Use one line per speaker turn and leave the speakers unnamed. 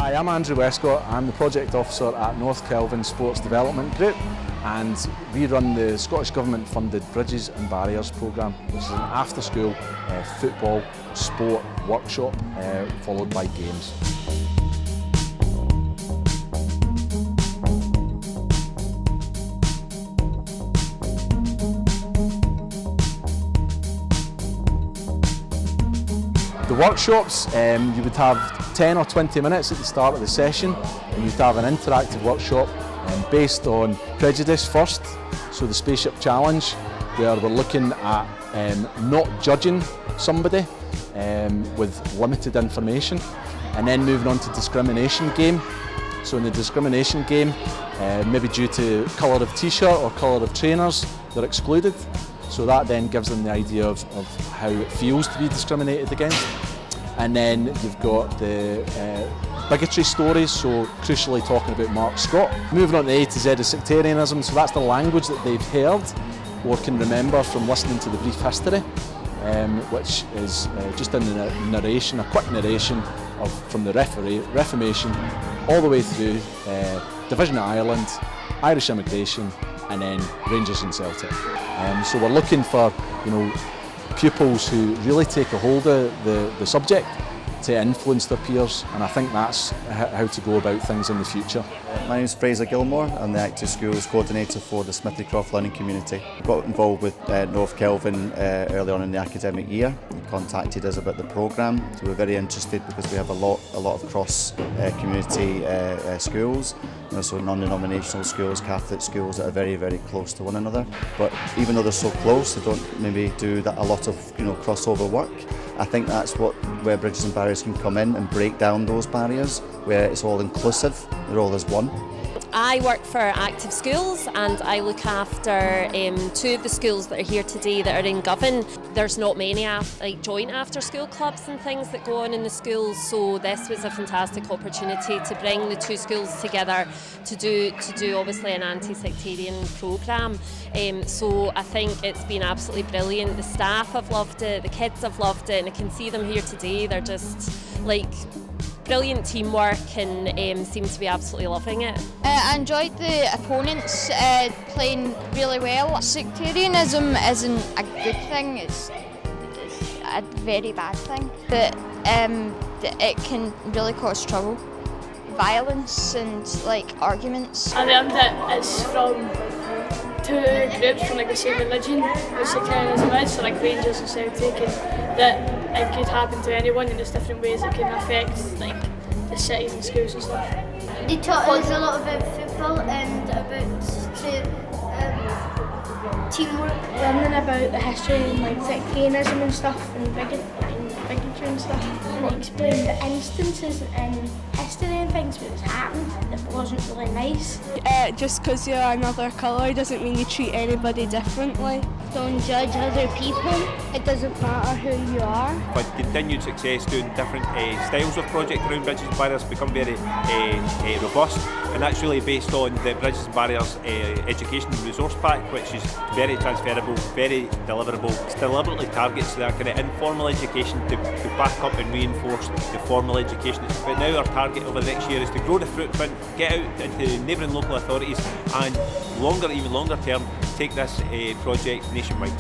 Hi, I'm Andrew Westcott. I'm the Project Officer at North Kelvin Sports Development Group, and we run the Scottish Government funded Bridges and Barriers programme, which is an after school football sport workshop followed by games. The workshops, you would have 10 or 20 minutes at the start of the session, and you'd have an interactive workshop based on prejudice first, so the Spaceship Challenge, where we're looking at not judging somebody with limited information, and then moving on to discrimination game. So in the discrimination game, maybe due to colour of t-shirt or colour of trainers, they're excluded. So that then gives them the idea of how it feels to be discriminated against. And then you've got the bigotry stories, so crucially talking about Mark Scott. Moving on to A to Z of sectarianism, so that's the language that they've heard or can remember from listening to the brief history, which is just a narration, a quick narration from the Reformation all the way through Division of Ireland, Irish immigration, and then Rangers and Celtic. So we're looking for, pupils who really take a hold of the subject to influence their peers, and I think that's how to go about things in the future.
My name is Fraser Gilmore. I'm the Active Schools Coordinator for the Smithy Croft Learning Community. I got involved with North Kelvin early on in the academic year. They contacted us about the programme, so we're very interested because we have a lot of cross community schools, so non-denominational schools, Catholic schools that are very, very close to one another. But even though they're so close, they don't maybe do a lot of crossover work. I think that's where Bridges and Barriers can come in and break down those barriers, where it's all inclusive, they're all as one.
I work for Active Schools, and I look after two of the schools that are here today that are in Govan. There's not many joint after school clubs and things that go on in the schools, so this was a fantastic opportunity to bring the two schools together to do obviously an anti-sectarian programme. So I think it's been absolutely brilliant. The staff have loved it, the kids have loved it, and I can see them here today. They're just brilliant teamwork and seem to be absolutely loving it.
I enjoyed the opponents playing really well. Sectarianism isn't a good thing, it's a very bad thing, but it can really cause trouble, violence and arguments.
I learned that it's from two groups from the same religion, which sectarianism is, so Rangers and Celtic, and that it could happen to anyone in just different ways. It can affect the cities and schools and stuff.
They taught us a lot about football and about teamwork.
Learning about the history and sectarianism and stuff, and bigotry and stuff. And they explained the instances in history and things that's happened that wasn't really nice.
Just because you're another colour doesn't mean you treat anybody differently.
Don't judge other people.
It doesn't matter who you are.
But continued success doing different styles of project around Bridges and Barriers become very robust, and that's really based on the Bridges and Barriers education resource pack, which is very transferable, very deliverable. It deliberately targets that kind of informal education to back up and reinforce the formal education. But now our target over the next year is to grow the footprint, get out into neighbouring local authorities, and even longer term, take this project nationwide.